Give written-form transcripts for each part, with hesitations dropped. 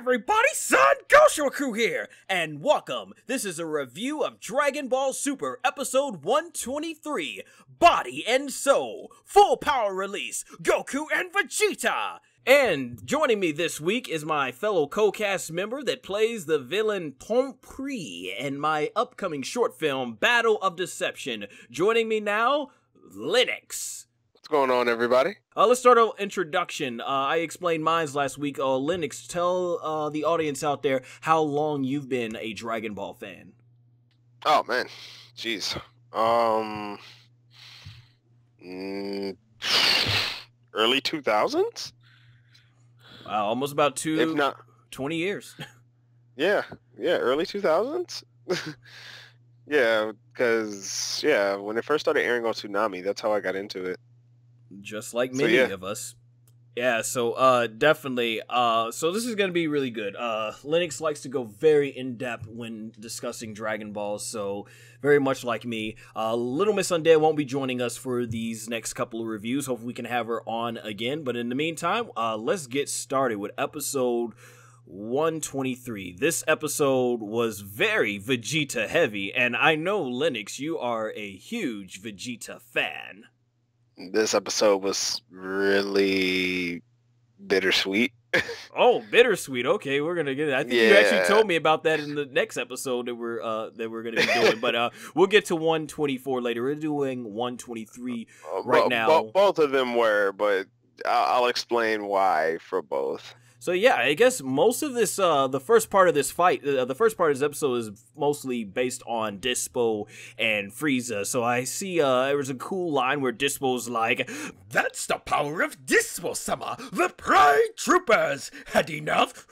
everybody, SONGOSHUAKU'S here, and welcome. This is a review of Dragon Ball Super Episode 123, Body and Soul, Full Power Release, Goku and Vegeta. And joining me this week is my fellow co-cast member that plays the villain Pompree in my upcoming short film, Battle of Deception. Joining me now, Linux. What's going on, everybody? Let's start our introduction. I explained mine last week. Linux, tell the audience out there how long you've been a Dragon Ball fan. Oh, man. Jeez. Early 2000s? Wow, almost about If not 20 years. Yeah, early 2000s? Yeah, because, when it first started airing on Toonami, that's how I got into it. Just like many of us. Yeah, so definitely. So this is going to be really good. Linux likes to go very in-depth when discussing Dragon Ball, so very much like me. Little Miss Undead won't be joining us for these next couple of reviews. Hopefully we can have her on again. But in the meantime, let's get started with episode 123. This episode was very Vegeta heavy, and I know, Linux, you are a huge Vegeta fan. This episode was really bittersweet. Oh, bittersweet. Okay, we're gonna get it. I think you actually told me about that in the next episode that we're gonna be doing. But we'll get to 124 later. We're doing 123 right now. Both of them were, but I'll explain why for both. So yeah, I guess most of this, the first part of this fight, the first part of this episode is mostly based on Dispo and Frieza. So I see there was a cool line where Dispo's like, "That's the power of Dispo-sama! The Pride Troopers had enough!"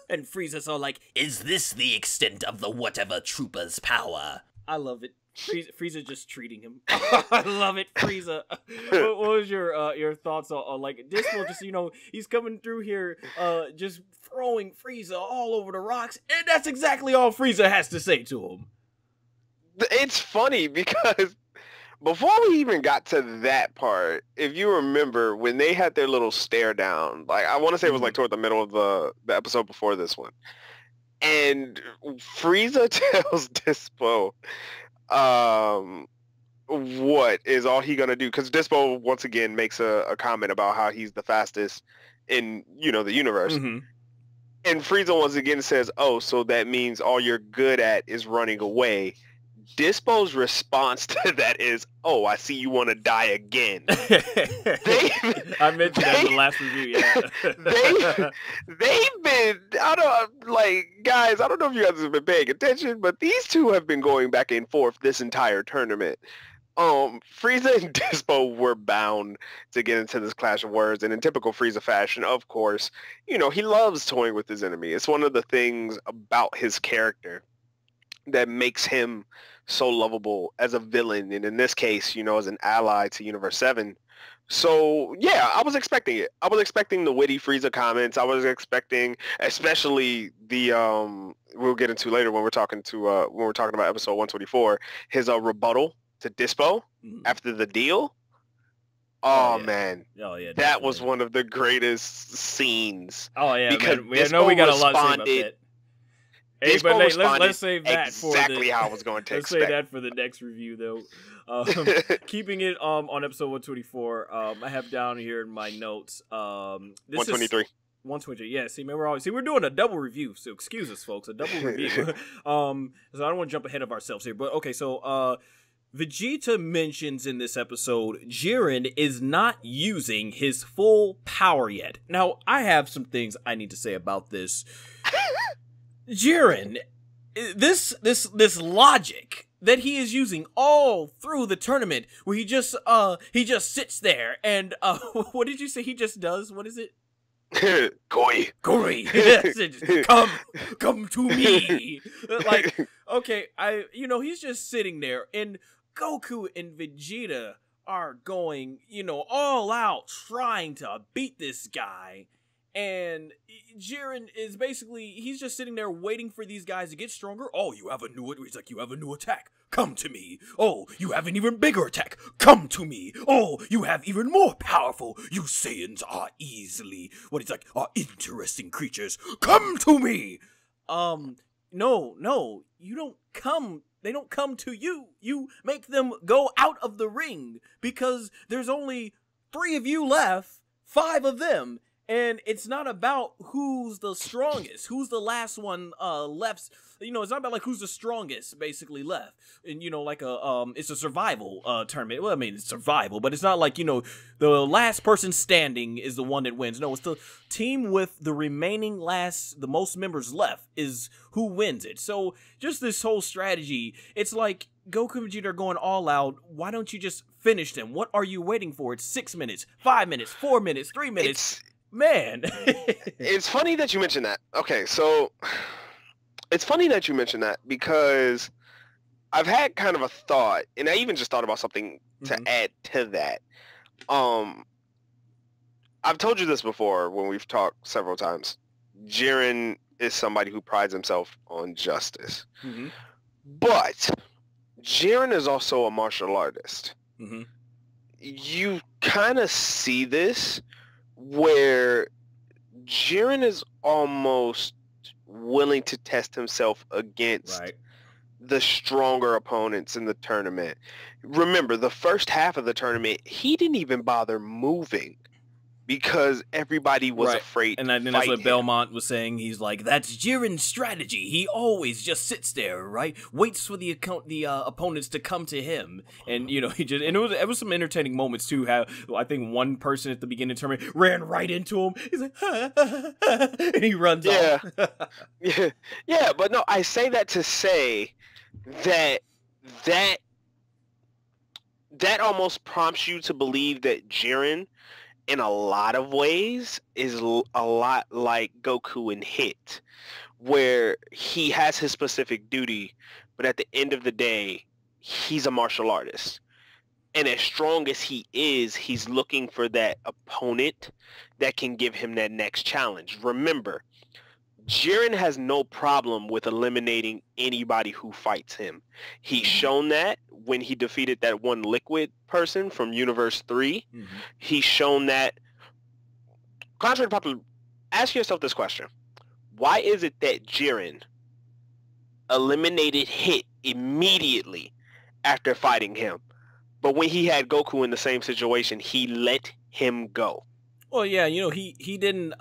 And Frieza's all like, "Is this the extent of the whatever Troopers' power?" I love it. Frieza just treating him. I love it, Frieza. What was your thoughts on like Dispo? Just he's coming through here, just throwing Frieza all over the rocks, and that's exactly all Frieza has to say to him. It's funny because before we even got to that part, if you remember when they had their little stare down, like I want to say it was like toward the middle of the episode before this one, and Frieza tells Dispo, what is all he gonna do? Because Dispo once again makes a comment about how he's the fastest in the universe, and Frieza once again says, "Oh, so that means all you're good at is running away." Dispo's response to that is, "Oh, I see you want to die again." I mentioned that in the last review. Yeah, they've been. Guys, I don't know if you guys have been paying attention, but these two have been going back and forth this entire tournament. Frieza and Dispo were bound to get into this clash of words, and in typical Frieza fashion, of course, he loves toying with his enemy. It's one of the things about his character that makes him so lovable as a villain, and in this case, as an ally to Universe 7. So, yeah, I was expecting it. I was expecting the witty Frieza comments. I was expecting, especially the, we'll get into later when we're talking about episode 124, his rebuttal to Dispo after the deal. Oh, man. Oh, yeah. That was one of the greatest scenes. Oh, yeah, because man. I know we got a lot to say about that. Hey, but let's save that exactly how I was going to expect. Let's save that for the next review, though. Keeping it on episode 124, I have down here in my notes. 123. 123. Yeah. See, man, we're doing a double review, so excuse us, folks, a double review. So I don't want to jump ahead of ourselves here, but okay. So Vegeta mentions in this episode Jiren is not using his full power yet. Now, I have some things I need to say about this. Jiren, this logic that he is using all through the tournament, where he just sits there and what did you say he just does? What is it? Koi. Come to me. Like, okay, he's just sitting there, and Goku and Vegeta are going, all out trying to beat this guy. And Jiren is basically, he's just sitting there waiting for these guys to get stronger. Oh, you have a new attack. Come to me. Oh, you have an even bigger attack. Come to me. Oh, you have even more powerful. You Saiyans are are interesting creatures. Come to me. No, you don't come. They don't come to you. You make them go out of the ring because there's only 3 of you left, 5 of them. And it's not about who's the strongest, who's the last one left. You know, it's not about like who's the strongest basically left. And you know, like it's a survival tournament. Well, I mean, it's survival, but it's not like, you know, the last person standing is the one that wins. No, it's the team with the remaining the most members left is who wins it. So just this whole strategy, it's like Goku and Vegeta are going all out. Why don't you just finish them? What are you waiting for? It's 6 minutes, 5 minutes, 4 minutes, 3 minutes. Man. It's funny that you mentioned that. Okay, so it's funny that you mentioned that because I've had kind of a thought, and I even just thought about something to add to that. I've told you this before when we've talked several times. Jiren is somebody who prides himself on justice. But Jiren is also a martial artist. You kind of see this where Jiren is almost willing to test himself against the stronger opponents in the tournament. Remember, the first half of the tournament, he didn't even bother moving because everybody was afraid to then that's what Belmont was saying. He's like, that's Jiren's strategy. He always just sits there, right? Waits for the opponents to come to him. And, you know, it was some entertaining moments, too, how I think one person at the beginning of the tournament ran right into him. He's like, and he runs off. Yeah, but no, I say that to say that almost prompts you to believe that Jiren, in a lot of ways, is a lot like Goku in Hit, where he has his specific duty, but at the end of the day, he's a martial artist. And as strong as he is, he's looking for that opponent that can give him that next challenge. Remember, Jiren has no problem with eliminating anybody who fights him. He's shown that when he defeated that one liquid person from Universe 3. He's shown that. Contrary to popular, ask yourself this question. Why is it that Jiren eliminated Hit immediately after fighting him, but when he had Goku in the same situation, he let him go? Well, yeah, you know, he didn't...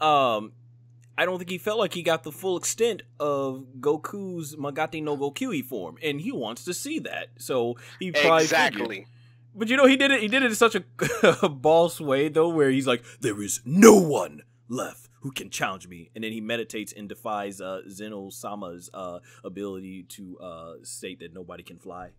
I don't think he felt like he got the full extent of Goku's Magate no Gokyui form, and he wants to see that. So he probably figured. But you know, he did it in such a boss way though, where he's like, "There is no one left who can challenge me," and then he meditates and defies Zeno-sama's ability to state that nobody can fly.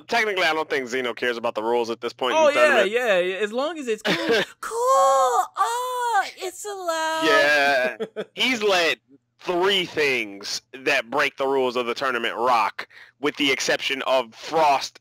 Technically, I don't think Zeno cares about the rules at this point. Oh, yeah. As long as it's cool. Cool. Oh, it's allowed. Yeah. He's let 3 things that break the rules of the tournament rock, with the exception of Frost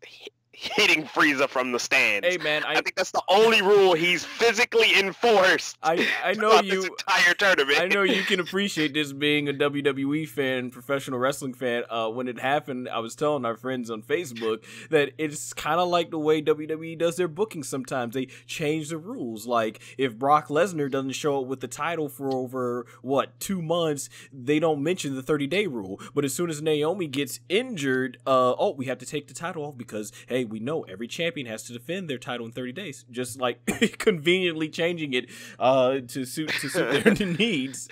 hitting Frieza from the stands. Hey, man, I think that's the only rule he's physically enforced. I know you. This entire tournament. I know you can appreciate this being a WWE fan, professional wrestling fan. When it happened, I was telling our friends on Facebook that it's kind of like the way WWE does their booking. Sometimes they change the rules. Like if Brock Lesnar doesn't show up with the title for over 2 months, they don't mention the 30-day rule. But as soon as Naomi gets injured, we have to take the title off because hey, we know every champion has to defend their title in 30 days. Just like conveniently changing it to suit their needs.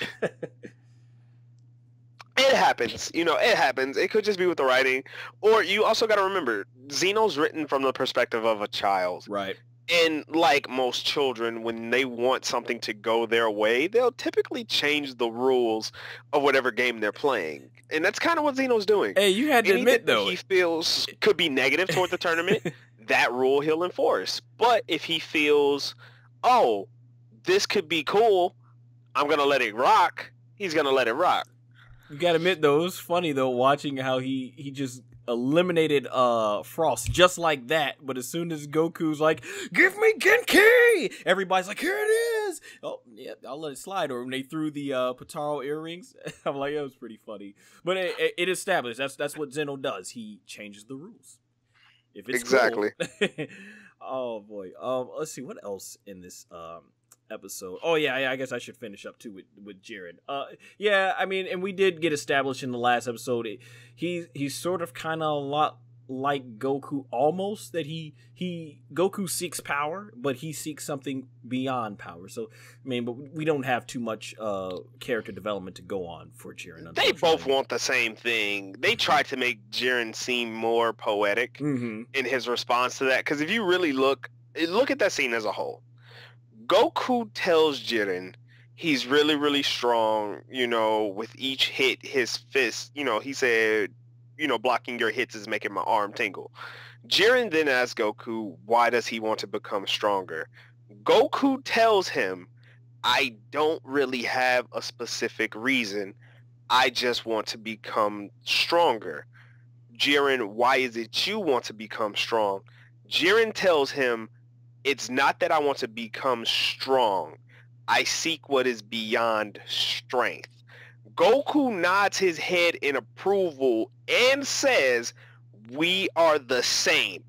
It happens. You know, it happens. It could just be with the writing. Or you also got to remember, Xeno's written from the perspective of a child. Right. And like most children, when they want something to go their way, they'll typically change the rules of whatever game they're playing. And that's kind of what Xeno's doing. Hey, you had to admit, though, he feels could be negative toward the tournament, that rule he'll enforce. But if he feels, oh, this could be cool, I'm going to let it rock, he's going to let it rock. You got to admit, though, it was funny, though, watching how he just eliminated Frost just like that. But as soon as Goku's like, give me Genki, everybody's like, here it this? Oh, yeah, I'll let it slide. Or when they threw the Potaro earrings, I'm like, that was pretty funny. But it established that's what Zeno does. He changes the rules. If it's exactly. Cool. Oh boy. Let's see what else in this episode. Oh yeah, I guess I should finish up too with Jiren. Yeah, I mean, and we did get established in the last episode. He's sort of kind of a lot like Goku, almost, that Goku seeks power, but he seeks something beyond power. So I mean, but we don't have too much character development to go on for Jiren. They both want the same thing. They tried to make Jiren seem more poetic in his response to that, because if you really look at that scene as a whole, Goku tells Jiren he's really, really strong, you know, with each hit, his fist, you know, he said, you know, blocking your hits is making my arm tingle. Jiren then asks Goku, why does he want to become stronger? Goku tells him, I don't really have a specific reason. I just want to become stronger. Jiren, why is it you want to become strong? Jiren tells him, it's not that I want to become strong. I seek what is beyond strength. Goku nods his head in approval and says, we are the same,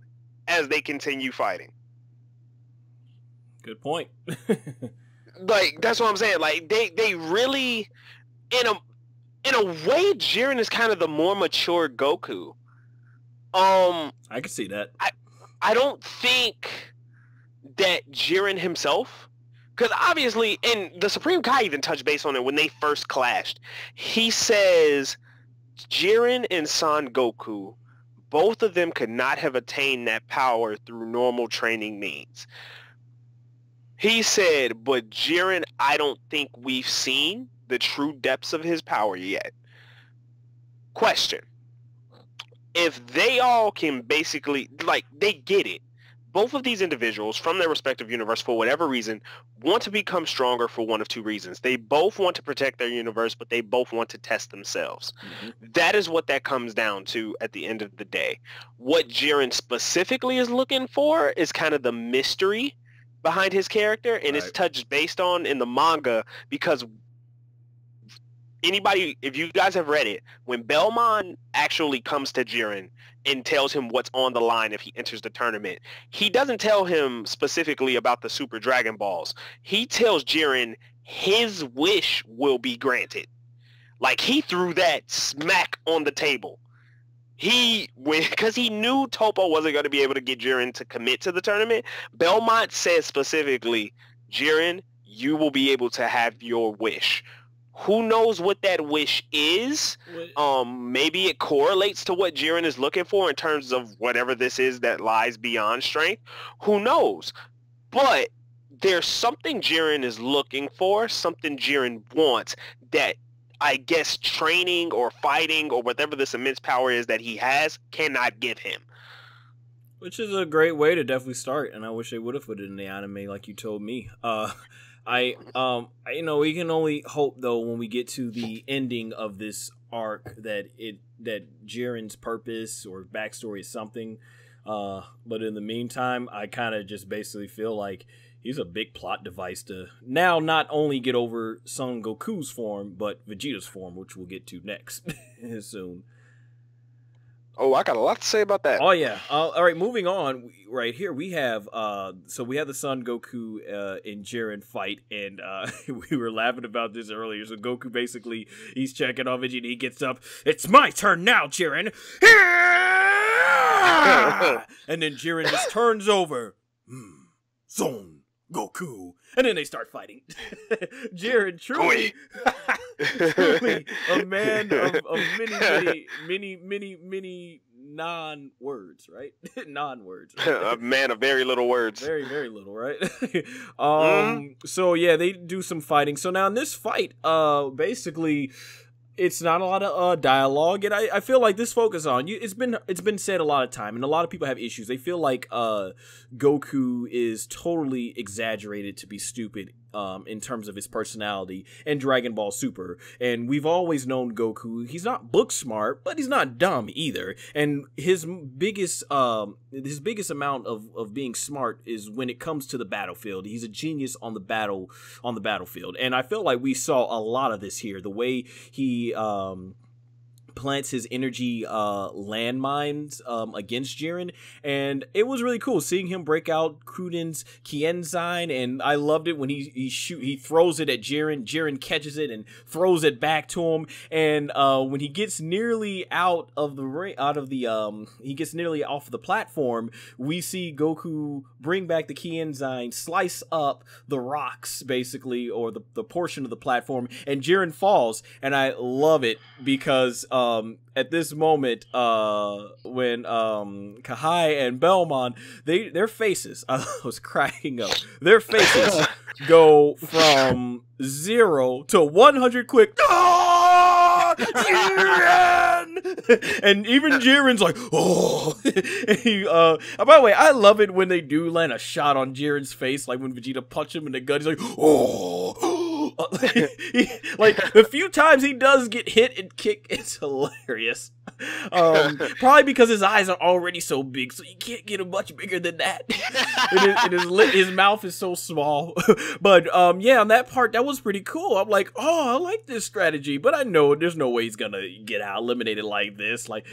as they continue fighting. Good point. Like, that's what I'm saying. Like, they really, in a way, Jiren is kind of the more mature Goku. I can see that. I don't think that Jiren himself, because obviously, and the Supreme Kai even touched base on it when they first clashed. He says Jiren and Son Goku, both of them could not have attained that power through normal training means. He said, but Jiren, I don't think we've seen the true depths of his power yet. Question. If they all can basically, like, they get it. Both of these individuals from their respective universe, for whatever reason, want to become stronger for one of two reasons. They both want to protect their universe, but they both want to test themselves. That is what that comes down to at the end of the day. What Jiren specifically is looking for is kind of the mystery behind his character, and it's touched based on in the manga, because anybody, if you guys have read it, when Belmont actually comes to Jiren and tells him what's on the line if he enters the tournament, he doesn't tell him specifically about the Super Dragon Balls. He tells Jiren his wish will be granted. Like, he threw that smack on the table. Because he knew Toppo wasn't going to be able to get Jiren to commit to the tournament, Belmont says specifically, Jiren, you will be able to have your wish. Who knows what that wish is? Maybe it correlates to what Jiren is looking for in terms of whatever this is that lies beyond strength. Who knows? But there's something Jiren is looking for, something Jiren wants, that I guess training or fighting or whatever this immense power is that he has cannot give him. Which is a great way to definitely start, and I wish they would have put it in the anime like you told me. You know, we can only hope though when we get to the ending of this arc that Jiren's purpose or backstory is something. But in the meantime, I kind of just basically feel like he's a big plot device to now not only get over Son Goku's form, but Vegeta's form, which we'll get to next soon. Oh, I got a lot to say about that. Oh yeah. All right, moving on. Right here we have so we have the Son Goku and Jiren fight, and we were laughing about this earlier. So Goku basically he's checking on Vegeta. He gets up. It's my turn now, Jiren. And then Jiren just turns over. Son Goku, and then they start fighting. Jiren truly a man of many non-words, right? Non-words. Right? A man of very little words. Very, very little, right? So yeah, they do some fighting. So now in this fight, basically, it's not a lot of dialogue, and I feel like this focus on you. It's been said a lot of time, and a lot of people have issues. They feel like Goku is totally exaggerated to be stupid in terms of his personality and Dragon Ball Super. And we've always known Goku. He's not book smart, but he's not dumb either. And his biggest amount of being smart is when it comes to the battlefield. He's a genius on the battlefield. And I feel like we saw a lot of this here. The way he plants his energy landmines against Jiren, and it was really cool seeing him break out Kruden's Kienzine, and I loved it when he throws it at Jiren catches it and throws it back to him, and when he gets nearly out of the he gets nearly off the platform, we see Goku bring back the Kienzine, slice up the rocks basically, or the portion of the platform, and Jiren falls, and I love it because at this moment, when Kahai and Belmont, their faces, I was cracking up. Their faces go from 0 to 100 quick. Ah, Jiren! And even Jiren's like, oh. By the way, I love it when they do land a shot on Jiren's face, like when Vegeta punches him in the gut. He's like, oh. Like the few times he does get hit and kick, it's hilarious. Probably because his eyes are already so big, so you can't get him much bigger than that. His mouth is so small. But yeah, on that part, that was pretty cool. I'm like, oh, I like this strategy, but I know there's no way he's gonna get out eliminated like this. Like,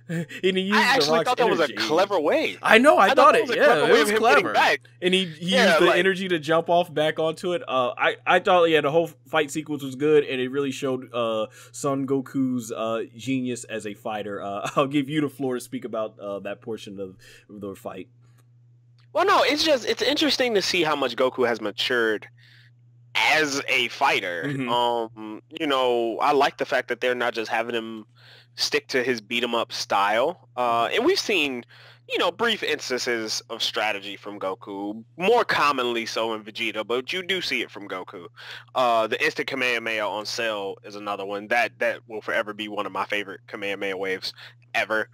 and he used I actually thought that was a clever way. I know, I thought it. Yeah, it was clever. Back. And he used the energy to jump off back onto it. I thought, yeah, the whole fight sequence was good, and it really showed Son Goku's genius as a fighter. I'll give you the floor to speak about that portion of the fight. Well, no, it's interesting to see how much Goku has matured as a fighter. Mm-hmm. You know, I like the fact that they're not just having him stick to his beat 'em up style. And we've seen, you know, brief instances of strategy from Goku, more commonly so in Vegeta, but you do see it from Goku. The instant Kamehameha on Cell is another one. That will forever be one of my favorite Kamehameha waves ever.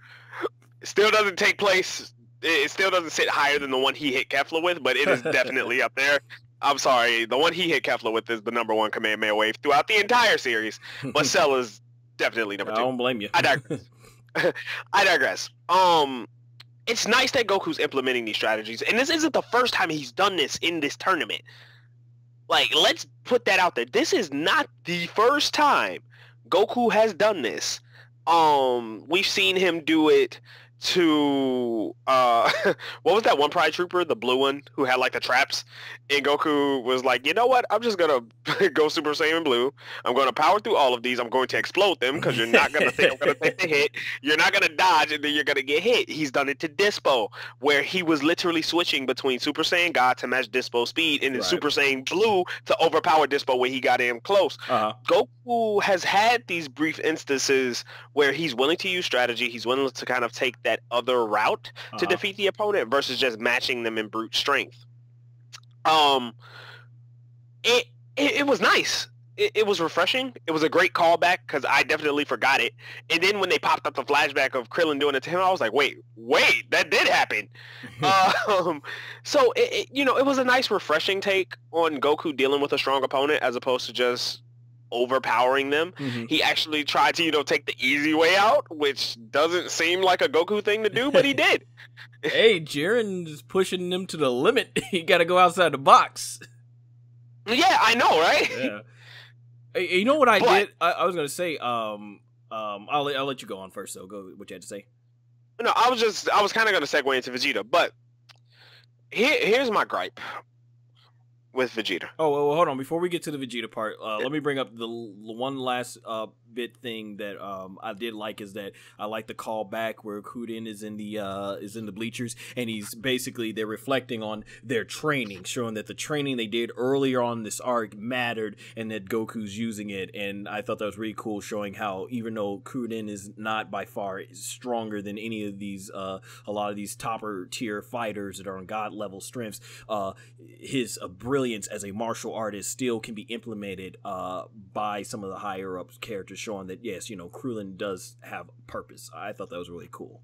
It still doesn't take place. It still doesn't sit higher than the one he hit Kefla with, but it is definitely up there. I'm sorry, the one he hit Kefla with is the #1 Kamehameha wave throughout the entire series, but Cell is definitely number 2. I don't blame you. I digress. It's nice that Goku's implementing these strategies, and this isn't the first time he's done this in this tournament. Like, let's put that out there. This is not the first time Goku has done this. We've seen him do it to what was that one Pride Trooper, the blue one who had like the traps, and Goku was like, you know what, I'm just gonna go Super Saiyan Blue, I'm gonna power through all of these, I'm going to explode them because you're not gonna think I'm gonna take the hit, you're not gonna dodge, and then you're gonna get hit. He's done it to Dispo, where he was literally switching between Super Saiyan God to match Dispo's speed, and then Super Saiyan Blue to overpower Dispo when he got in close. Goku has had these brief instances where he's willing to use strategy, he's willing to kind of take that other route to defeat the opponent versus just matching them in brute strength. It was nice. It was refreshing. It was a great callback because I definitely forgot it. And then when they popped up the flashback of Krillin doing it to him, I was like, wait, that did happen. So you know, it was a nice, refreshing take on Goku dealing with a strong opponent as opposed to just overpowering them. He actually tried to, you know, take the easy way out, which doesn't seem like a Goku thing to do, but he did. Hey, Jiren is pushing them to the limit. You gotta go outside the box. Yeah, I know, right? Yeah. Hey, you know what I did? I was gonna say, I'll let you go on first. So go what you had to say. No, I was kind of gonna segue into Vegeta, but here's my gripe with Vegeta. Oh, well, hold on. Before we get to the Vegeta part, let me bring up the one last bit thing that I did like is that I like the callback where Kruden is in the bleachers, and they're reflecting on their training, showing that the training they did earlier on this arc mattered, and that Goku's using it. And I thought that was really cool, showing how even though Kruden is not by far stronger than any of these, a lot of these topper tier fighters that are on God level strengths, his brilliance as a martial artist still can be implemented by some of the higher up characters, showing that yes, you know, Krillin does have purpose. I thought that was really cool.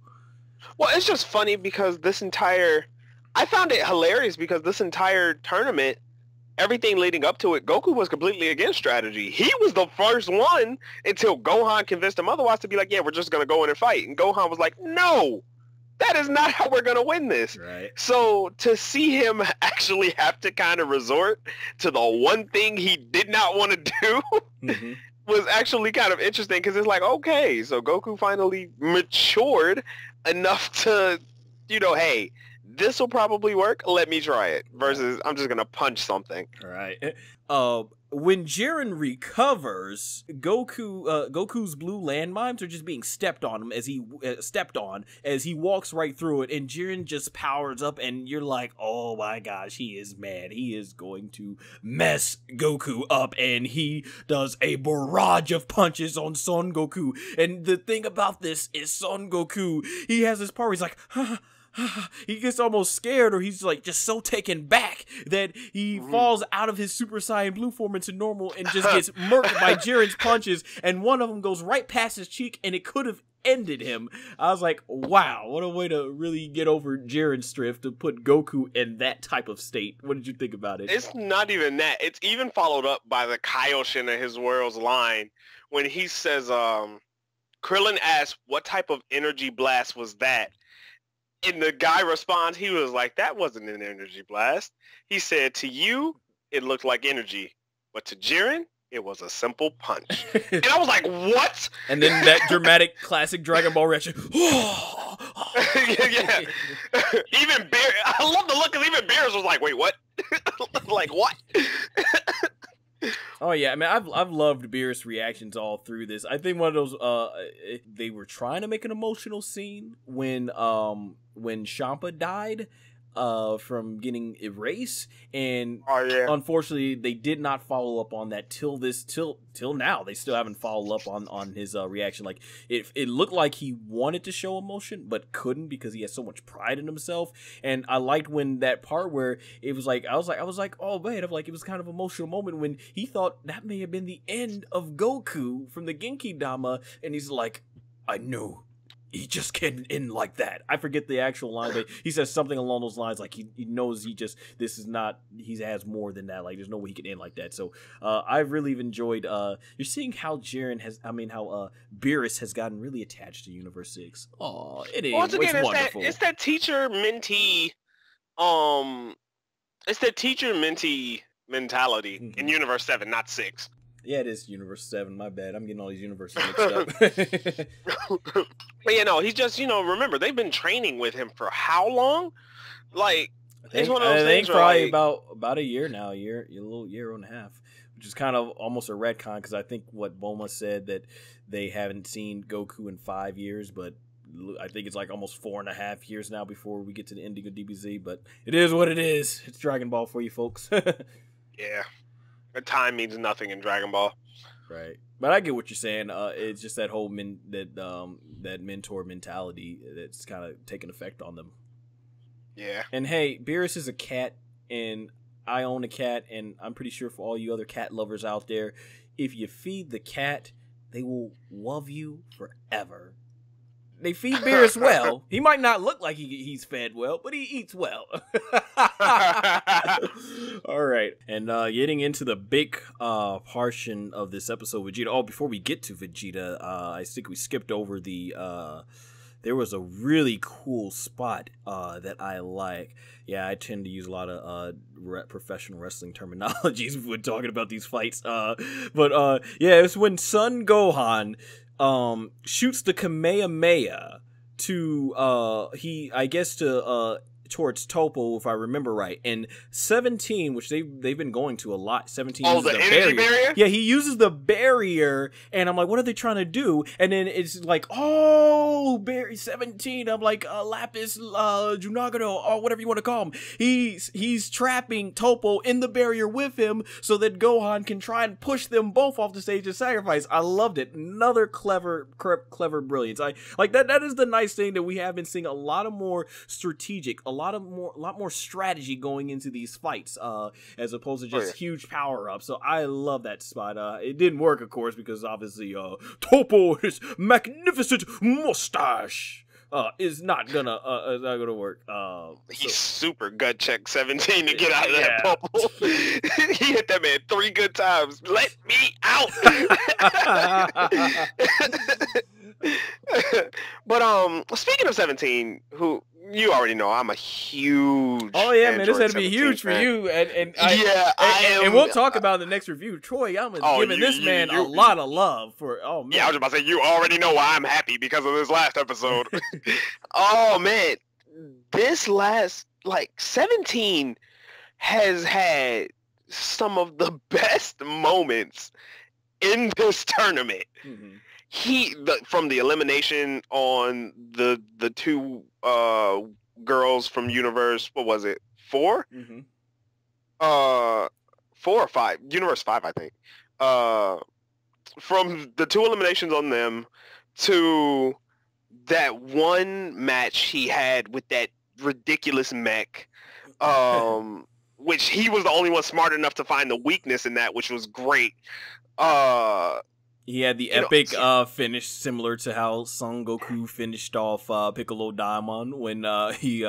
Well, it's just funny because I found it hilarious because this entire tournament, everything leading up to it, Goku was completely against strategy. He was the first one until Gohan convinced him otherwise to be like, yeah, we're just going to go in and fight. And Gohan was like, no, that is not how we're going to win this. Right. So to see him actually have to kind of resort to the one thing he did not want to do Mm-hmm. was actually kind of interesting, because it's like, okay, so Goku finally matured enough to, you know, hey, this will probably work. Let me try it. Versus, I'm just going to punch something. All right. When Jiren recovers, Goku's blue landmines are just being stepped on him as he walks right through it, and Jiren just powers up, and you're like, oh my gosh, he is mad. He is going to mess Goku up, and he does a barrage of punches on Son Goku. And the thing about this is Son Goku, he has this part where he's like, he gets almost scared, or he's like just so taken back that he falls out of his Super Saiyan Blue form into normal and just gets murked by Jiren's punches, and one of them goes right past his cheek, and it could have ended him. I was like, wow, what a way to really get over Jiren's strength, to put Goku in that type of state. What did you think about it? It's not even that. It's even followed up by the Kaioshin of his world's line when he says, Krillin asks, what type of energy blast was that? And the guy responds, he was like, that wasn't an energy blast. He said, to you, it looked like energy. But to Jiren, it was a simple punch. And I was like, what? And then that dramatic classic Dragon Ball reaction. yeah. Even Beer, I love the look, because even Beerus was like, wait, what? Like, what? Oh yeah, I mean, I've loved Beerus' reactions all through this. I think one of those, they were trying to make an emotional scene when Champa died, from getting erased, and unfortunately they did not follow up on that till now. They still haven't followed up on his reaction. Like it looked like he wanted to show emotion but couldn't, because he has so much pride in himself. And I liked when that part where it was like I was like, oh man, it was kind of an emotional moment when he thought that may have been the end of Goku from the Genki Dama, and he's like, I knew he just can't end like that. I forget the actual line, but he says something along those lines, like he knows he has more than that. Like there's no way he can end like that. So I've really enjoyed. You're seeing how Beerus has gotten really attached to Universe 6. Oh, it is. Once again, it's wonderful. It's that teacher mentee. It's that teacher mentee mentality in Universe 7, not 6. Yeah, it is Universe 7. My bad. I'm getting all these universes mixed up. But you know, he's just, remember, they've been training with him for how long? Like, it's one of those things probably like, about a year now, a little year and a half, which is kind of almost a retcon, because I think what Bulma said that they haven't seen Goku in 5 years, but I think it's like almost 4.5 years now before we get to the ending of DBZ. But it is what it is. It's Dragon Ball for you folks. Yeah. Time means nothing in Dragon Ball. Right. But I get what you're saying. It's just that whole that mentor mentality that's kind of taking effect on them. Yeah. And hey, Beerus is a cat, and I own a cat, and I'm pretty sure for all you other cat lovers out there, if you feed the cat, they will love you forever. They feed Beerus well. He might not look like he's fed well, but he eats well. All right. And getting into the big portion of this episode, Vegeta. Oh, before we get to Vegeta, I think we skipped over there was a really cool spot that I like. Yeah, I tend to use a lot of professional wrestling terminologies when talking about these fights. But yeah, it's when Son Gohan shoots the Kamehameha towards Toppo, if I remember right. And 17, which they've been going to a lot. 17 uses the energy barrier? Yeah, he uses the barrier, and I'm like, what are they trying to do? And then it's like, oh, 17. I'm like, Lapis, Junagano, or whatever you want to call him. He's trapping Toppo in the barrier with him so that Gohan can try and push them both off the stage of sacrifice. I loved it. Another clever brilliance. I like that. That is the nice thing, that we have been seeing a lot of more strategic, a lot more strategy going into these fights, as opposed to just huge power ups. So I love that spot. It didn't work, of course, because obviously Toppo and his magnificent mustache. is not gonna work. He super gut checked 17 to get out of that bubble. He hit that man 3 good times. Let me out. But speaking of 17, who you already know, I'm a huge. Oh yeah, man, this had to be huge for you, and we'll talk about in the next review. Troyama's giving this man a lot of love for. Oh man, yeah, I was about to say you already know why I'm happy because of this last episode. Oh man, this last 17 has had some of the best moments in this tournament. Mm-hmm. From the elimination on the 2 girls from Universe, what was it, 4? Mm-hmm. 4 or 5, Universe 5, I think. From the 2 eliminations on them to that one match he had with that ridiculous mech, which he was the only one smart enough to find the weakness in that, which was great. He had the epic finish similar to how Son Goku finished off Piccolo Daimon when he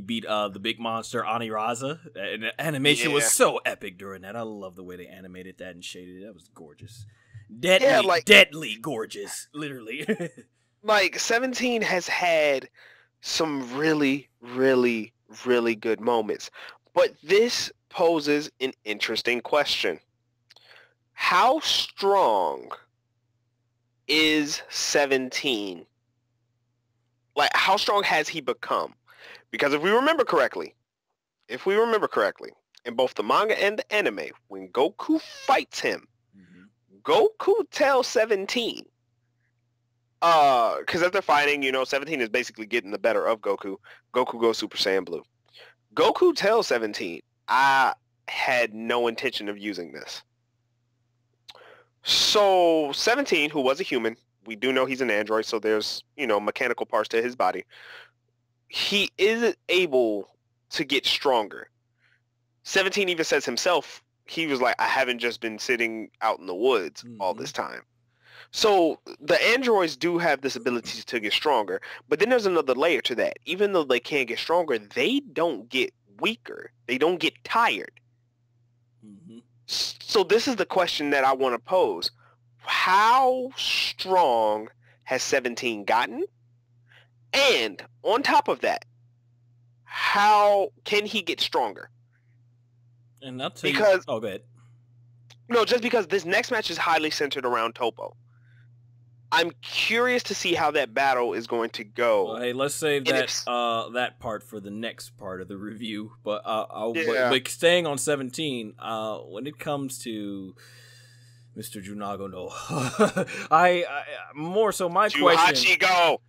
beat the big monster Aniraza. And the animation was so epic during that. I love the way they animated that and shaded it. That was gorgeous. Deadly gorgeous, literally. 17 has had some really, really, really good moments. But this poses an interesting question. How strong is 17? How strong has he become? Because if we remember correctly, in both the manga and the anime, when Goku fights him, Goku tells 17, because as they're fighting, 17 is basically getting the better of Goku. Goku goes Super Saiyan Blue. Goku tells 17, I had no intention of using this. So 17, who was a human, we do know he's an android, so there's, mechanical parts to his body. He is able to get stronger. 17 even says himself, he was like, I haven't just been sitting out in the woods all this time. So the androids do have this ability to get stronger, but then there's another layer to that. Even though they can get stronger, they don't get weaker. They don't get tired. Mm-hmm. So this is the question that I want to pose. How strong has 17 gotten? And on top of that, how can he get stronger? And I'll tell you. Oh, go ahead. No, just because this next match is highly centered around Topo. I'm curious to see how that battle is going to go. Well, hey, let's save that part for the next part of the review. But but staying on 17, when it comes to Mr. Junago, no, I more so my question. Go.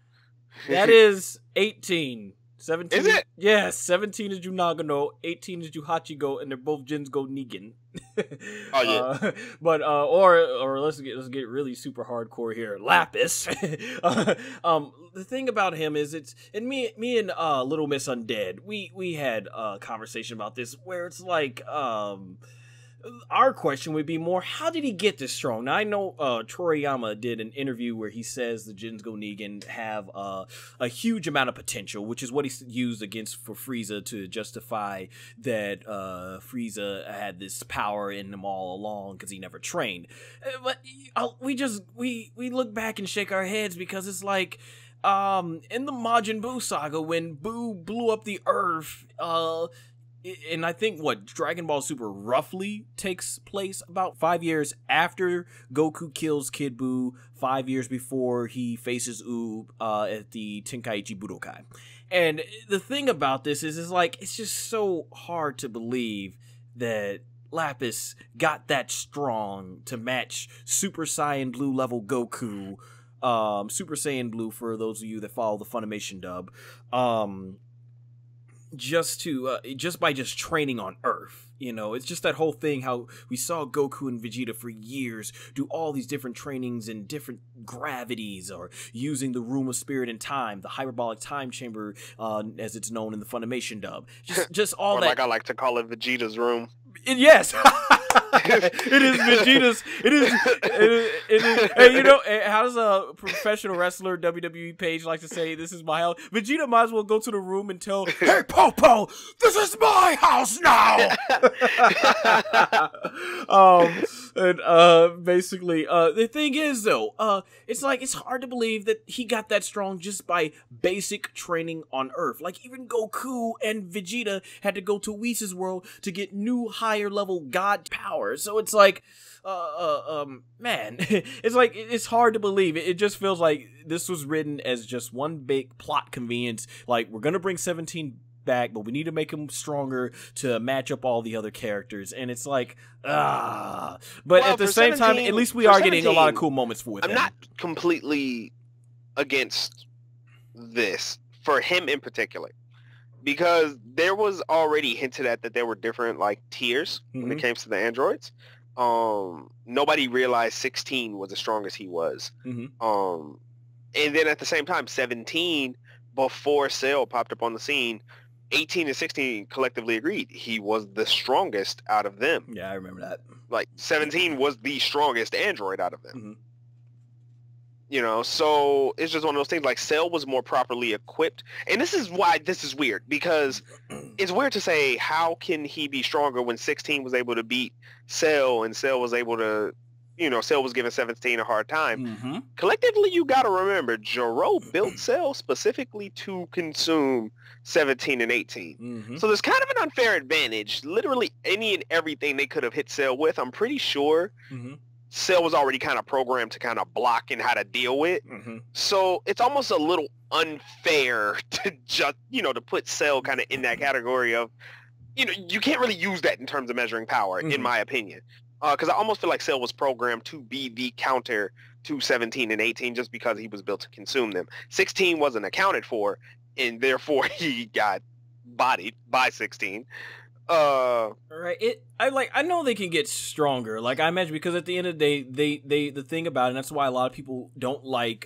That is 18. 17 is it? Yes, 17 is Junagano, 18 is Juhachigo, and they're both Jinsgo Negan. Oh yeah. But or let's get really super hardcore here. Lapis. The thing about him is me and Little Miss Undead, we had a conversation about this where it's like our question would be more, how did he get this strong? Now, I know Toriyama did an interview where he says the Jinsgo Negan have a huge amount of potential, which is what he used for Frieza to justify that Frieza had this power in him all along because he never trained. But we look back and shake our heads because it's like, in the Majin Buu saga, when Buu blew up the Earth, and I think Dragon Ball Super roughly takes place about 5 years after Goku kills Kid Buu, 5 years before he faces Oob at the Tenkaichi Budokai. And the thing about this is like, it's just so hard to believe that Lapis got that strong to match Super Saiyan Blue level Goku. Super Saiyan Blue, for those of you that follow the Funimation dub. Just by training on Earth, it's just that whole thing how we saw Goku and Vegeta for years do all these different trainings in different gravities, or using the Room of Spirit and Time, the hyperbolic time chamber, as it's known in the Funimation dub. Just all or that. Like I like to call it Vegeta's room. Yes. It is Vegeta's. It is. Hey, you know, how does a professional wrestler WWE page like to say, "This is my house"? Vegeta might as well go to the room and tell, "Hey, Popo, this is my house now." Basically, the thing is though, it's like it's hard to believe that he got that strong just by basic training on Earth. Like even Goku and Vegeta had to go to Whis' world to get new higher level god power. So it's like, man, it's like it's hard to believe. It just feels like this was written as just one big plot convenience. Like we're gonna bring 17 back, but we need to make him stronger to match up all the other characters, and it's like, but well, at the same time, at least we are getting a lot of cool moments with him. I'm not completely against this for him in particular, because there was already hinted at that there were different like tiers when it came to the androids. Nobody realized 16 was as strong as he was. And then at the same time, 17, before Cell popped up on the scene, 18 and 16 collectively agreed he was the strongest out of them. Yeah, I remember that. Like 17 was the strongest android out of them. You know, so it's just one of those things. Like Cell was more properly equipped, and this is why this is weird, because it's weird to say how can he be stronger when 16 was able to beat Cell and Cell was able to, you know, Cell was giving 17 a hard time. Collectively, you got to remember, Jaro built Cell specifically to consume 17 and 18. So there's kind of an unfair advantage. Literally any and everything they could have hit Cell with, I'm pretty sure Cell was already kind of programmed to kind of block and how to deal with. So it's almost a little unfair to just, you know, to put Cell kind of in that category of, you know, you can't really use that in terms of measuring power, in my opinion. Because I almost feel like Cell was programmed to be the counter to 17 and 18 just because he was built to consume them. 16 wasn't accounted for, and therefore he got bodied by 16. Right. I know they can get stronger. Like I imagine, because at the end of the day, the thing about it, and that's why a lot of people don't like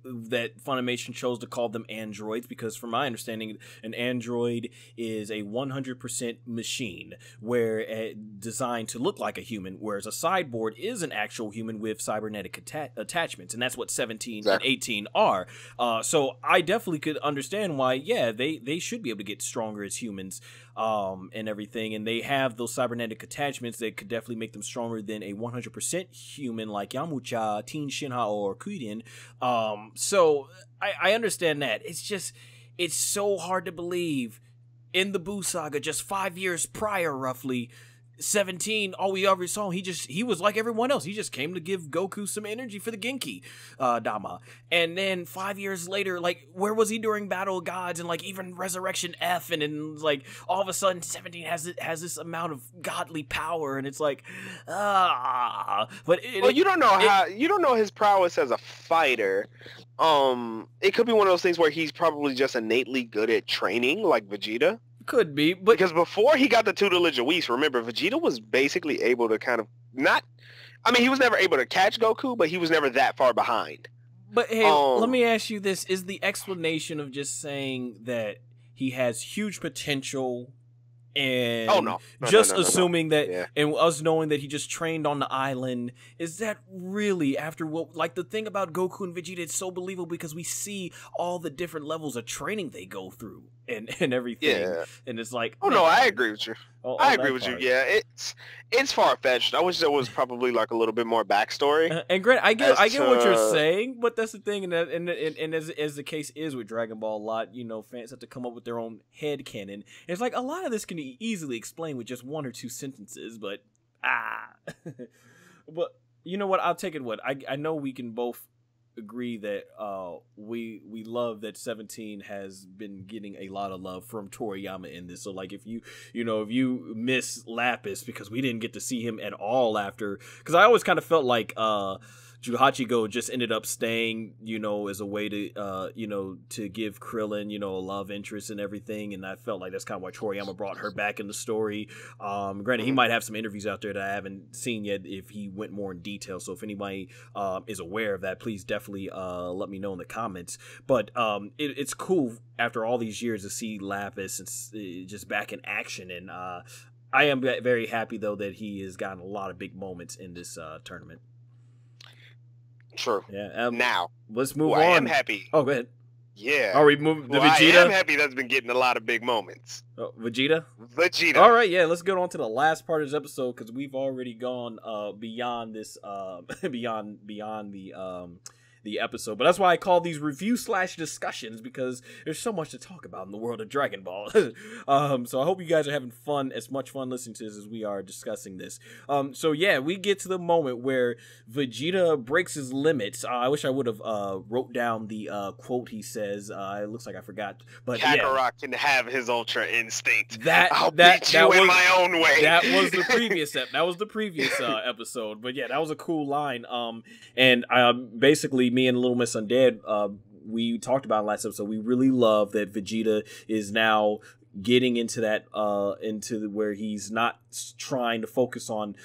that Funimation chose to call them androids, because from my understanding, an android is a 100% machine where designed to look like a human, whereas a cyborg is an actual human with cybernetic attachments, and that's what 17 and 18 are. So I definitely could understand why, yeah, they should be able to get stronger as humans and everything, and they have those cybernetic attachments that could definitely make them stronger than a 100% human like Yamucha, Teen Shinha, or Kuririn. So I understand that. It's just, it's so hard to believe in the Buu saga, just 5 years prior, roughly, 17, all we ever saw, he was like everyone else. He just came to give Goku some energy for the Genki Dama. And then 5 years later, like, where was he during Battle of Gods and like even Resurrection F? And then like all of a sudden 17 has this amount of godly power, and it's like, but you don't know his prowess as a fighter. It could be one of those things where he's probably just innately good at training, like Vegeta. Could be, but because before he got the tutelage of Whis, remember, Vegeta was basically able to kind of he was never able to catch Goku, but he was never that far behind. But hey, let me ask you this. Is the explanation of just saying that he has huge potential and assuming that, and us knowing that he just trained on the island, is that really after what, like, the thing about Goku and Vegeta, it's so believable because we see all the different levels of training they go through and everything, and it's like, no, I agree with you. I agree with you. Yeah, it's far fetched. I wish there was probably like a little bit more backstory. And Grant, I get what you're saying, but that's the thing, and as the case is with Dragon Ball, a lot, you know, fans have to come up with their own headcanon. It's like a lot of this can be easily explained with just one or two sentences, but but you know what? I'll take it. I know we can both agree that we love that 17 has been getting a lot of love from Toriyama in this. So like if you miss Lapis because we didn't get to see him at all after, because I always kind of felt like Juhachigo just ended up staying, you know, as a way to, to give Krillin, you know, a love interest and everything. And I felt like that's kind of why Toriyama brought her back in the story. Granted, he might have some interviews out there that I haven't seen yet if he went more in detail. So if anybody is aware of that, please definitely let me know in the comments. But it's cool after all these years to see Lapis just back in action. And I am very happy though that he has gotten a lot of big moments in this tournament. True. Yeah. Now let's move on. I am happy. Oh, go ahead. Yeah. Are we moving to Vegeta? I am happy that's been getting a lot of big moments. Oh, Vegeta? Vegeta. All right, yeah, let's get on to the last part of this episode because we've already gone beyond this beyond the episode. But that's why I call these review/discussions, because there's so much to talk about in the world of Dragon Ball. So I hope you guys are having fun, as much fun listening to this as we are discussing this. So yeah, we get to the moment where Vegeta breaks his limits. I wish I would have wrote down the quote he says. It looks like I forgot. But Kakarot can have his Ultra Instinct. I'll beat you in my own way. That was the previous episode. But yeah, that was a cool line. And basically, me and Little Miss Undead, we talked about in last episode. We really love that Vegeta is now getting into that where he's not trying to focus on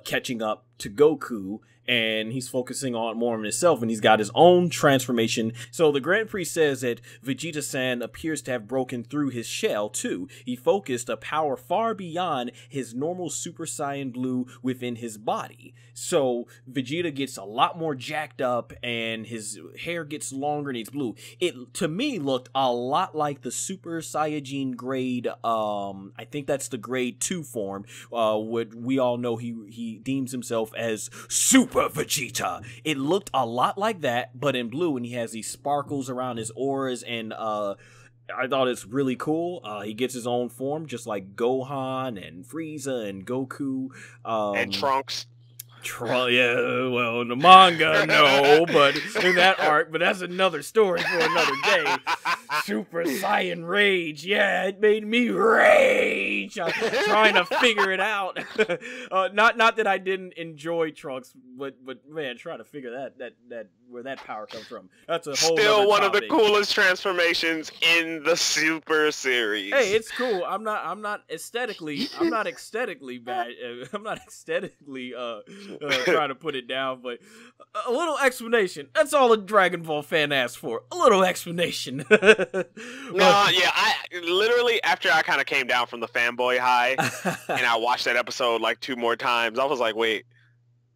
catching up to Goku, and he's focusing more on himself, and he's got his own transformation. So the Grand Prix says that Vegeta-san appears to have broken through his shell too. He focused a power far beyond his normal Super Saiyan Blue within his body. So Vegeta gets a lot more jacked up, and his hair gets longer and he's blue. It, to me, looked a lot like the Super Saiyajin grade, I think that's the grade 2 form, what we all know he deems himself as Super Vegeta. It looked a lot like that, but in blue, and he has these sparkles around his auras, and I thought it's really cool. He gets his own form, just like Gohan and Frieza and Goku. And Trunks. Yeah, well, in the manga, no, but in that arc, but that's another story for another day. Super Saiyan Rage, yeah, it made me rage. I'm trying to figure it out. Not that I didn't enjoy Trunks, but man, trying to figure that where that power comes from. That's a whole still one topic. of the coolest transformations in the Super series. Hey, it's cool. I'm not aesthetically bad. I'm not aesthetically trying to put it down, but a little explanation. That's all a Dragon Ball fan asks for. A little explanation. I literally, after I kind of came down from the fanboy high and I watched that episode like 2 more times, I was like, wait,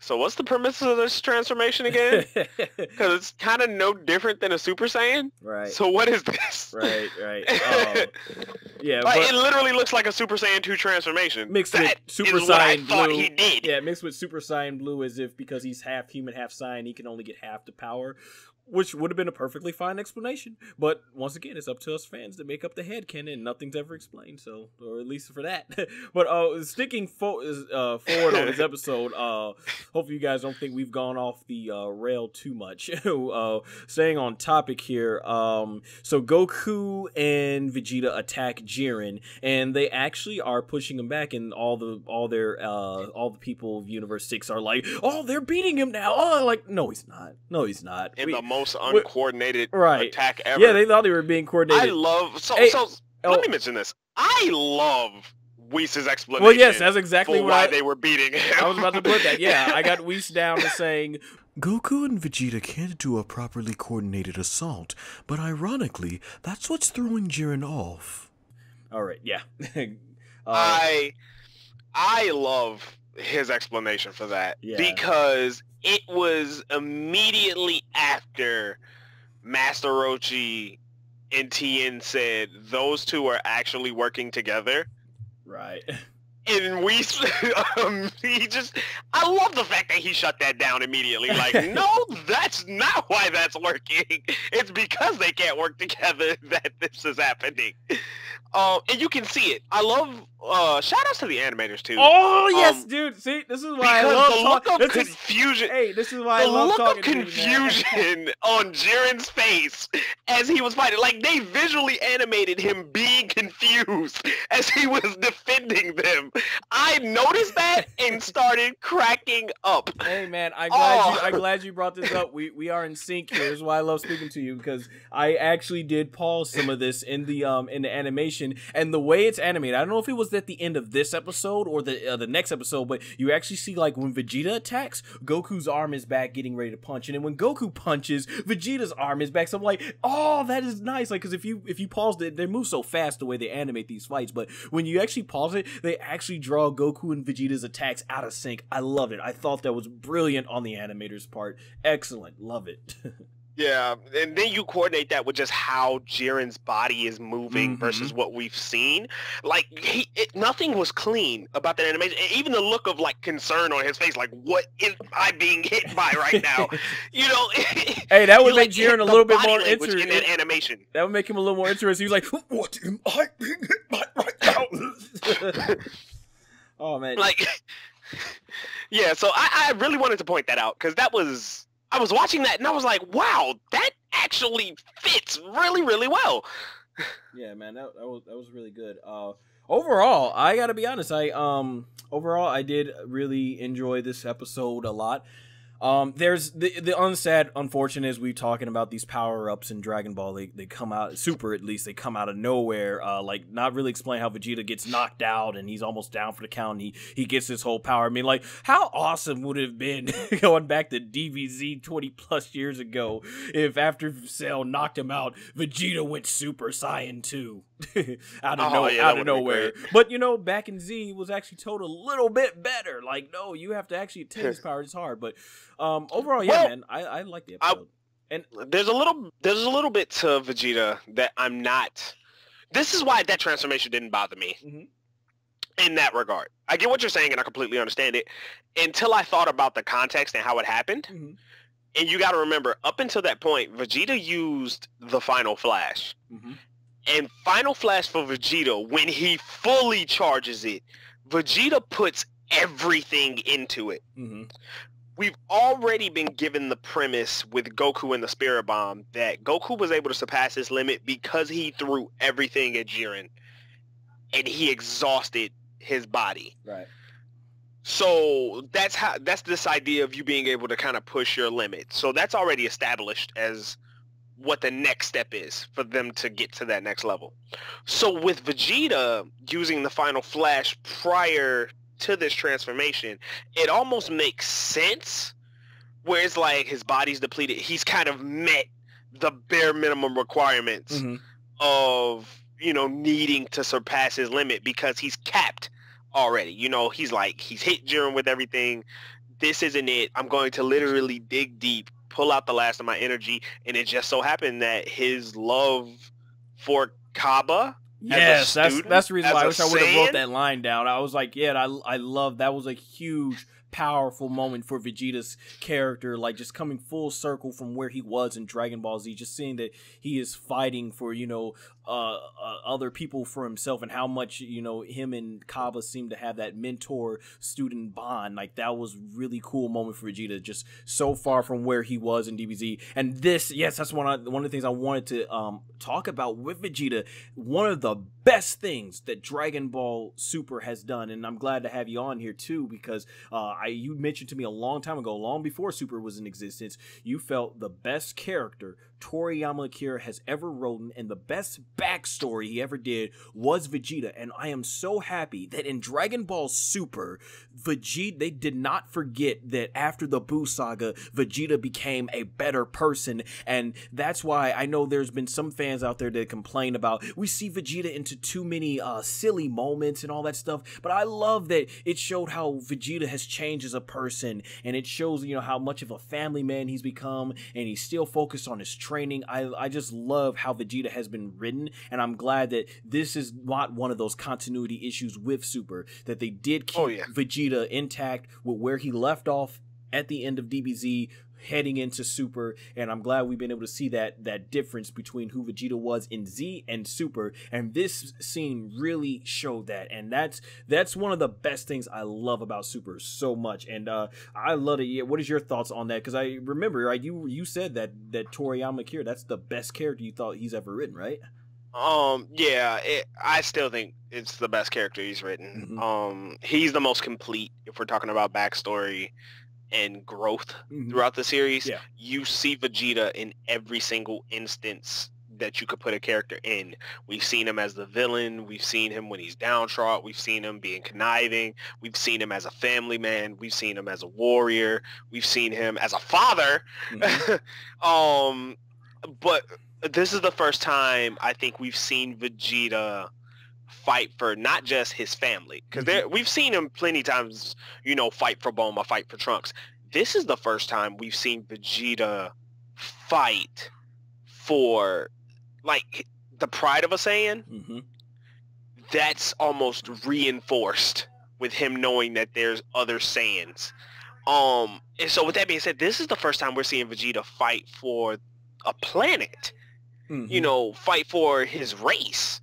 so what's the premise of this transformation again? Because it's kind of no different than a Super Saiyan. Right. So what is this? Right. Yeah, but it literally looks like a Super Saiyan 2 transformation. Mixed with Super Saiyan Blue. He did. Yeah, mixed with Super Saiyan Blue, as if because he's half human, half Saiyan, he can only get half the power. Which would have been a perfectly fine explanation. But once again, it's up to us fans to make up the headcanon. Nothing's ever explained, so, or at least for that. But sticking forward on this episode, hopefully you guys don't think we've gone off the rail too much. Staying on topic here, so Goku and Vegeta attack Jiren, and they actually are pushing him back, and all the people of Universe 6 are like, oh, they're beating him now. Oh, like, no, he's not. No, he's not. The most uncoordinated attack ever. Yeah, they thought they were being coordinated. I love let me mention this. I love Whis' explanation. Well, yes, that's exactly why they were beating him. I was about to put that. Yeah, I got Whis down to saying Goku and Vegeta can't do a properly coordinated assault, but ironically, that's what's throwing Jiren off. All right, yeah. I love his explanation for that because it was immediately after Master Roshi and Tien said those two are actually working together. Right. And I love the fact that he shut that down immediately. Like, no, that's not why that's working. It's because they can't work together that this is happening. And you can see it. I love, shout outs to the animators too. Oh, yes, dude. See, this is why I love the look of confusion. This is why I love talking to you. The look of confusion on Jiren's face as he was fighting. Like, they visually animated him being confused as he was defending them. I noticed that and started cracking up. Hey, man, I'm glad you brought this up. We are in sync here. This is why I love speaking to you, because I actually did pause some of this in the animation transformation, and the way it's animated, I don't know if it was at the end of this episode or the next episode, but you actually see like when Vegeta attacks, Goku's arm is back getting ready to punch, and then when Goku punches, Vegeta's arm is back. So I'm like, oh, that is nice. Like, because if you paused it, they move so fast the way they animate these fights, but when you actually pause it, they actually draw Goku and Vegeta's attacks out of sync. I loved it. I thought that was brilliant on the animator's part. Excellent. Love it. Yeah, and then you coordinate that with just how Jiren's body is moving versus what we've seen. Like, nothing was clean about that animation. Even the look of, like, concern on his face, like, what is I being hit by right now? You know? Hey, that would make Jiren a little bit more interesting in that animation. That would make him a little more interesting. He was like, what am I being hit by right now? Oh, man. Like, yeah, so I really wanted to point that out, because that was... I was watching that and I was like, wow, that actually fits really, really well. Yeah, man, that was really good. Overall, I gotta be honest, overall I did really enjoy this episode a lot. There's the unsad, unfortunate is we talking about these power-ups in Dragon Ball. They come out, Super at least, they come out of nowhere. Like, not really explain how Vegeta gets knocked out and he's almost down for the count and he gets his whole power. I mean, like, how awesome would it have been going back to DBZ 20 plus years ago if after Cell knocked him out, Vegeta went Super Saiyan 2 out of nowhere. But, you know, back in Z was actually told a little bit better. Like, no, you have to actually attain his power. It's hard, but overall, yeah, man, I like the episode. And there's a little bit to Vegeta that I'm not. This is why that transformation didn't bother me in that regard. I get what you're saying, and I completely understand it. Until I thought about the context and how it happened. And you got to remember, up until that point, Vegeta used the Final Flash. And Final Flash for Vegeta, when he fully charges it, Vegeta puts everything into it. We've already been given the premise with Goku and the Spirit Bomb that Goku was able to surpass his limit because he threw everything at Jiren and he exhausted his body. Right. So that's this idea of you being able to kind of push your limit. So that's already established as what the next step is for them to get to that next level. So with Vegeta using the Final Flash prior to this transformation, it almost makes sense where it's like his body's depleted. He's kind of met the bare minimum requirements of, you know, needing to surpass his limit because he's capped already. You know, he's hit Jiren with everything. This isn't it. I'm going to literally dig deep, pull out the last of my energy, and it just so happened that his love for Kaba. Yes, that's the reason why I wish I would have wrote that line down. I was like, yeah, I love that. Was a huge, powerful moment for Vegeta's character, like just coming full circle from where he was in Dragon Ball Z, just seeing that he is fighting for, you know, other people for himself, and how much, you know, him and Kaba seem to have that mentor-student bond. Like, that was really cool moment for Vegeta, just so far from where he was in DBZ. And this, yes, that's one of the things I wanted to talk about with Vegeta. One of the best things that Dragon Ball Super has done, and I'm glad to have you on here too, because you mentioned to me a long time ago, long before Super was in existence, you felt the best character Toriyama Akira has ever written and the best backstory he ever did was Vegeta. And I am so happy that in Dragon Ball Super, Vegeta, they did not forget that after the Buu saga, Vegeta became a better person. And that's why I know there's been some fans out there that complain about, we see Vegeta into too many silly moments and all that stuff. But I love that it showed how Vegeta has changed as a person, and it shows, you know, how much of a family man he's become, and he's still focused on his training. I just love how Vegeta has been written, and I'm glad that this is not one of those continuity issues with Super, that they did keep Vegeta intact with where he left off at the end of DBZ heading into Super, and I'm glad we've been able to see that difference between who Vegeta was in Z and Super, and this scene really showed that, and that's one of the best things I love about Super so much. And I love it. What is your thoughts on that? Because I remember, right, you said that Toriyama Akira, that's the best character you thought he's ever written, right? Yeah, I still think it's the best character he's written. He's the most complete if we're talking about backstory and growth throughout the series. You see Vegeta in every single instance that you could put a character in. We've seen him as the villain. We've seen him when he's downtrodden. We've seen him being conniving. We've seen him as a family man. We've seen him as a warrior. We've seen him as a father. Mm-hmm. But this is the first time I think we've seen Vegeta fight for not just his family, because we've seen him plenty times, you know, fight for Bulma, fight for Trunks. This is the first time we've seen Vegeta fight for, like, the pride of a Saiyan. Mm-hmm. That's almost reinforced with him knowing that there's other Saiyans. And so with that being said, this is the first time we're seeing Vegeta fight for a planet. Mm-hmm. You know, fight for his race.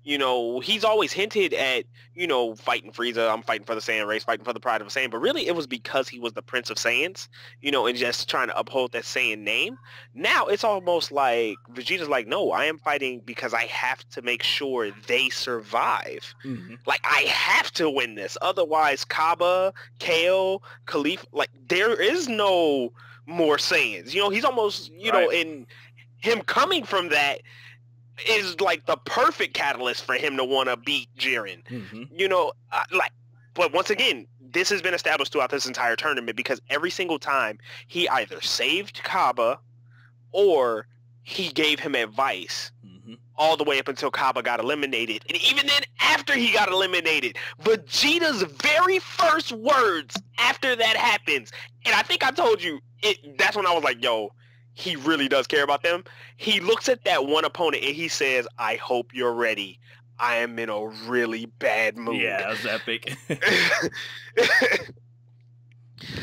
You know, he's always hinted at, you know, fighting Frieza, I'm fighting for the Saiyan race, fighting for the pride of a Saiyan. But really, it was because he was the Prince of Saiyans, you know, and just trying to uphold that Saiyan name. Now, it's almost like Vegeta's like, no, I am fighting because I have to make sure they survive. Mm-hmm. Like, I have to win this. Otherwise, Kaba, Kale, Khalif, like, there is no more Saiyans. You know, he's almost, you know, in him coming from that is like the perfect catalyst for him to want to beat Jiren. Mm-hmm. You know, but once again, this has been established throughout this entire tournament, because every single time he either saved Kaba or he gave him advice, all the way up until Kaba got eliminated. And even then, after he got eliminated, Vegeta's very first words after that happens, and I think I told you, that's when I was like, yo, he really does care about them. He looks at that one opponent and he says, I hope you're ready. I am in a really bad mood. Yeah, that was epic.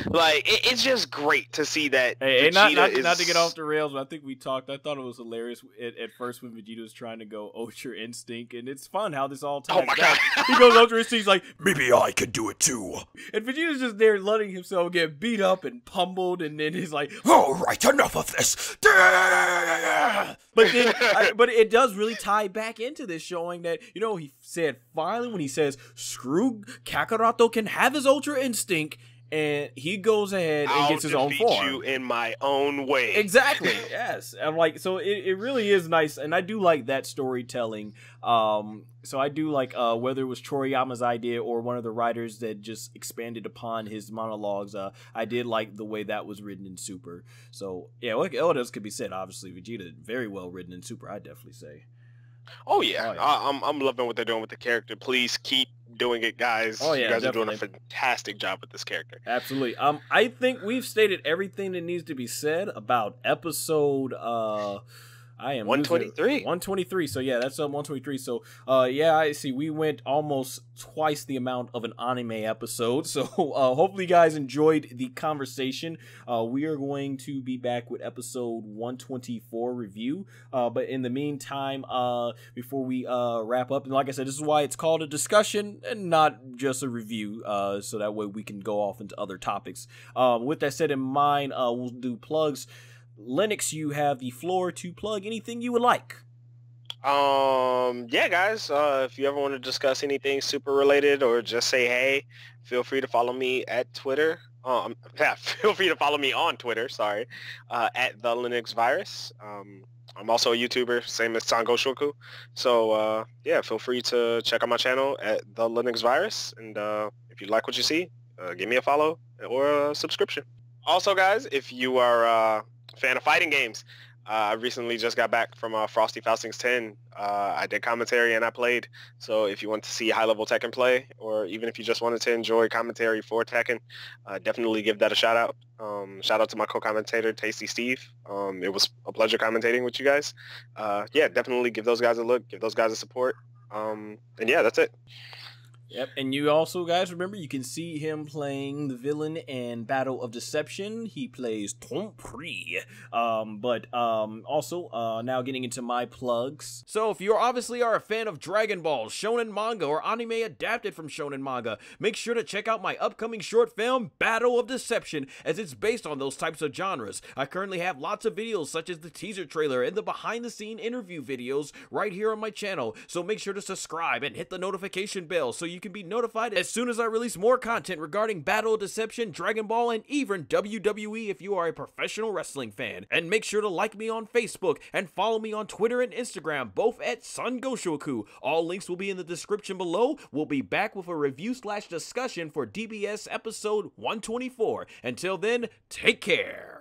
Like, it's just great to see that. Hey, not to get off the rails, but I think we talked. I thought it was hilarious at first when Vegeta was trying to go Ultra Instinct, and it's fun how this all ties back. He goes Ultra Instinct, he's like, maybe I can do it too. And Vegeta's just there letting himself get beat up and pummeled, and then he's like, all right, enough of this. But then, but it does really tie back into this, showing that, you know, he said finally when he says, screw Kakaroto can have his Ultra Instinct, and he goes ahead and gets his own form. I'll defeat you in my own way. Exactly. Yes. I'm like, so it really is nice, and I do like that storytelling. So I do like whether it was Toriyama's idea or one of the writers that just expanded upon his monologues. I did like the way that was written in Super. So yeah, what else could be said? Obviously, Vegeta very well written in Super, I'd definitely say. Oh yeah, I'm loving what they're doing with the character. Please keep doing it, guys. Oh yeah, you guys definitely. are doing a fantastic job with this character. Absolutely. I think we've stated everything that needs to be said about episode 123. 123. So yeah, that's 123. So yeah, I see. We went almost twice the amount of an anime episode. So hopefully you guys enjoyed the conversation. We are going to be back with episode 124 review. But in the meantime, before we wrap up, and like I said, this is why it's called a discussion and not just a review. So that way we can go off into other topics. With that said in mind, we'll do plugs. Linux, you have the floor to plug anything you would like. Yeah, guys, if you ever want to discuss anything super related or just say hey, feel free to follow me at Twitter. Feel free to follow me on Twitter, sorry, at TheLinuxVirus. I'm also a YouTuber, same as SONGOSHUAKU. So, yeah, feel free to check out my channel at TheLinuxVirus. And if you like what you see, give me a follow or a subscription. Also, guys, if you are fan of fighting games, I recently just got back from Frosty Faustings 10. I did commentary and I played. So if you want to see high-level Tekken play, or even if you just wanted to enjoy commentary for Tekken, definitely give that a shout out. Shout out to my co-commentator, Tasty Steve. It was a pleasure commentating with you guys. Yeah, definitely give those guys a look, give those guys a support. And yeah, that's it. Yep, and you also, guys, remember, you can see him playing the villain in Battle of Deception. He plays Tompri. Also, now getting into my plugs. So, if you obviously are a fan of Dragon Ball, shonen manga, or anime adapted from shonen manga, make sure to check out my upcoming short film, Battle of Deception, as it's based on those types of genres. I currently have lots of videos, such as the teaser trailer and the behind-the-scene interview videos, right here on my channel. So make sure to subscribe and hit the notification bell so you you can be notified as soon as I release more content regarding Battle of Deception, Dragon Ball, and even WWE if you are a professional wrestling fan. And make sure to like me on Facebook and follow me on Twitter and Instagram, both at SONGOSHUAKU. All links will be in the description below. We'll be back with a review/discussion for DBS episode 124. Until then, take care.